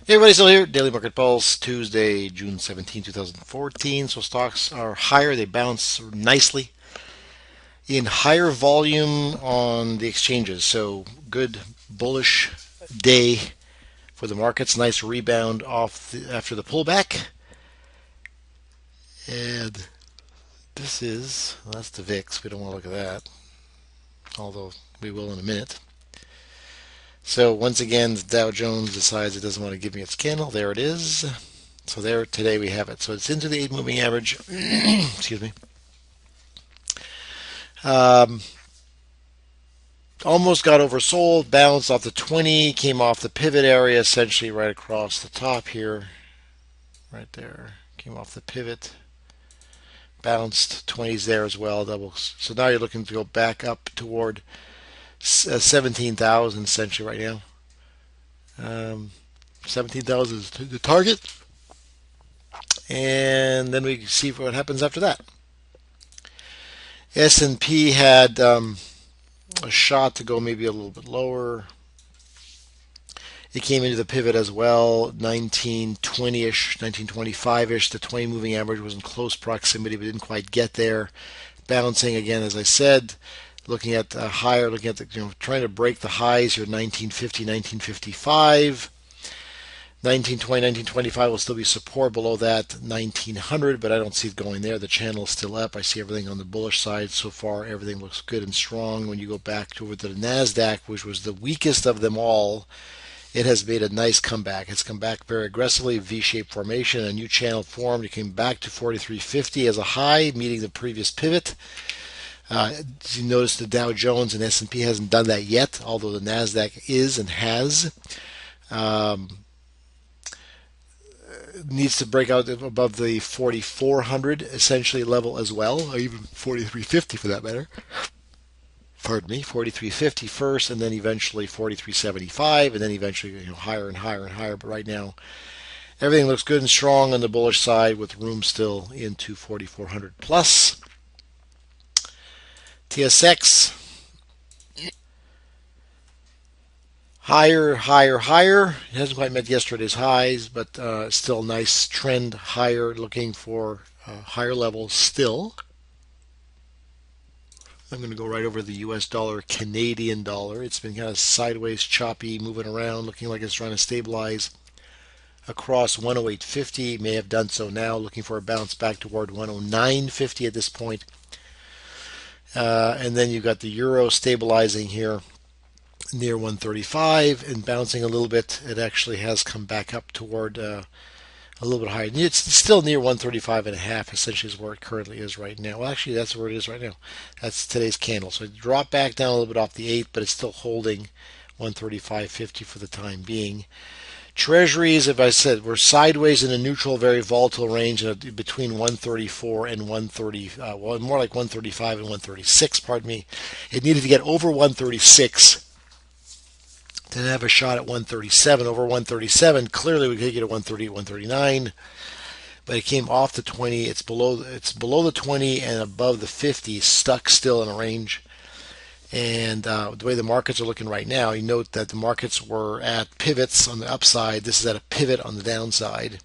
Hey everybody, still here. Daily Market Pulse, Tuesday, June 17, 2014. So stocks are higher. They bounce nicely in higher volume on the exchanges. So good bullish day for the markets. Nice rebound after the pullback. And that's the VIX. We don't want to look at that, although we will in a minute. So once again, the Dow Jones decides it doesn't want to give me its candle. There it is. So there, today we have it. So it's into the 8 moving average. Excuse me. Um, Almost got oversold, bounced off the 20, came off the pivot area, essentially right across the top here. Right there. Came off the pivot. Bounced. 20s there as well. Doubles. So now you're looking to go back up toward 17,000 essentially right now. 17,000 is the target. And then we see what happens after that. S&P had a shot to go maybe a little bit lower. It came into the pivot as well, 1920-ish, 1925-ish. The 20 moving average was in close proximity, but didn't quite get there. Bouncing again, as I said, looking at higher, looking at the, trying to break the highs here, 1950, 1955. 1920, 1925 will still be support below that 1900, but I don't see it going there. The channel is still up. I see everything on the bullish side so far. Everything looks good and strong. When you go back to the NASDAQ, which was the weakest of them all, it has made a nice comeback. It's come back very aggressively, V-shaped formation, a new channel formed. It came back to 4350 as a high, meeting the previous pivot. You notice the Dow Jones and S&P hasn't done that yet, although the NASDAQ is and has. Needs to break out above the 4400 essentially level as well, or even 4350 for that matter. Pardon me, 4350 first, and then eventually 4375, and then eventually higher and higher and higher. But right now, everything looks good and strong on the bullish side, with room still into 4400 plus. TSX higher, higher, higher. It hasn't quite met yesterday's highs, but still nice trend higher, looking for higher levels still. I'm going to go right over the US dollar, Canadian dollar. It's been kind of sideways, choppy, moving around, looking like it's trying to stabilize across 108.50. May have done so now, looking for a bounce back toward 109.50 at this point. And then you've got the euro stabilizing here near 135 and bouncing a little bit. It actually has come back up toward a little bit higher. It's still near 135 and a half, essentially, is where it currently is right now. Well, actually, that's where it is right now. That's today's candle. So it dropped back down a little bit off the 8, but it's still holding 135.50 for the time being. Treasuries, as I said, were sideways in a neutral, very volatile range between 134 and 130, well, more like 135 and 136, pardon me. It needed to get over 136 to have a shot at 137. Over 137, clearly we could get at 138, 139, but it came off the 20. It's below the 20 and above the 50, stuck still in a range. And the way the markets are looking right now, you note that the markets were at pivots on the upside. This is at a pivot on the downside.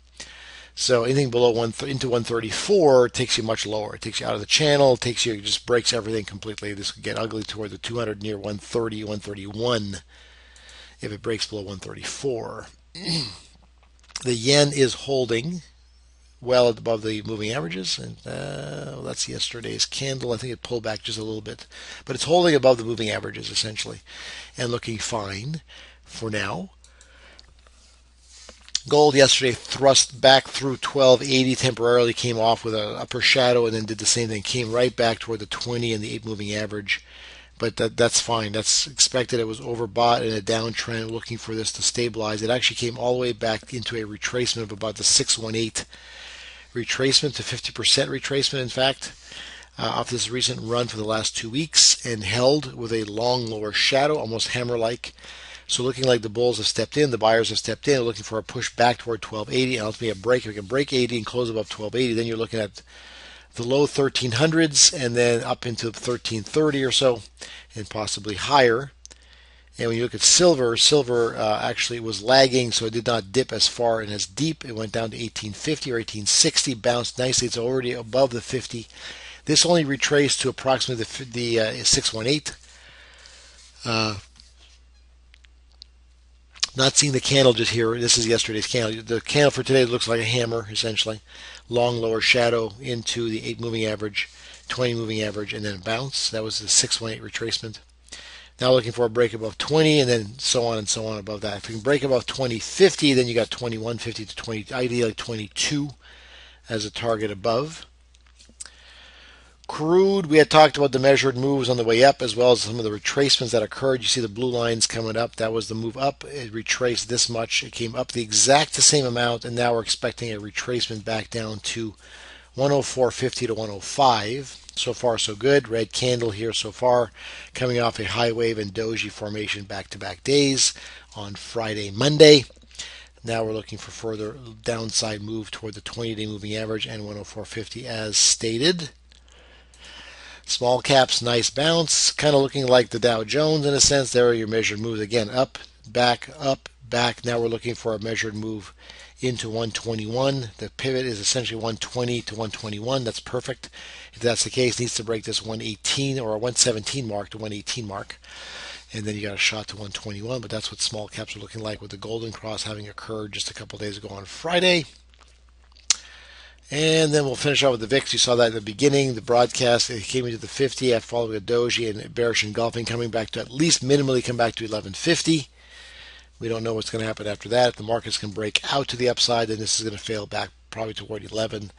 So anything below into 134 takes you much lower. It takes you out of the channel. It just breaks everything completely. This could get ugly toward the 200 near 130, 131 if it breaks below 134. The yen is holding well above the moving averages, and that's yesterday's candle. I think it pulled back just a little bit, but it's holding above the moving averages essentially and looking fine for now. Gold yesterday thrust back through 1280 temporarily, came off with an upper shadow, and then did the same thing, came right back toward the 20 and the 8 moving average. But that's fine. That's expected. It was overbought in a downtrend, looking for this to stabilize. It actually came all the way back into a retracement of about the 618 retracement to 50% retracement, in fact, off this recent run for the last 2 weeks, and held with a long lower shadow, almost hammer-like. So looking like the bulls have stepped in, the buyers have stepped in, looking for a push back toward 1280, and ultimately a break. If we can break 80 and close above 1280, then you're looking at the low 1300s and then up into 1330 or so, and possibly higher. And when you look at silver, silver actually was lagging, so it did not dip as far and as deep. It went down to 1850 or 1860, bounced nicely. It's already above the 50. This only retraced to approximately the 618. Not seeing the candle just here. This is yesterday's candle. The candle for today looks like a hammer, essentially. Long lower shadow into the 8 moving average, 20 moving average, and then a bounce. That was the 618 retracement. Now looking for a break above 20, and then so on and so on above that. If you can break above 2050, then you got 2150 to 20, ideally 22 as a target above. Crude, we had talked about the measured moves on the way up as well as some of the retracements that occurred. You see the blue lines coming up. That was the move up. It retraced this much. It came up the exact same amount, and now we're expecting a retracement back down to 104.50 to 105. So far, so good. Red candle here so far, coming off a high wave and doji formation back-to-back days on Friday, Monday. Now we're looking for further downside move toward the 20-day moving average and 104.50 as stated. Small caps, nice bounce, kind of looking like the Dow Jones in a sense. There are your measured moves again, up, back, up, back. Now we're looking for a measured move into 121. The pivot is essentially 120 to 121. That's perfect. If that's the case, it needs to break this 118 or a 117 mark to 118 mark. And then you got a shot to 121, but that's what small caps are looking like with the golden cross having occurred just a couple days ago on Friday. And then we'll finish off with the VIX. You saw that in the beginning, the broadcast. It came into the 50 after following a doji and bearish engulfing, coming back to at least minimally come back to 1150. We don't know what's going to happen after that. If the markets can break out to the upside, then this is going to fail back probably toward $11.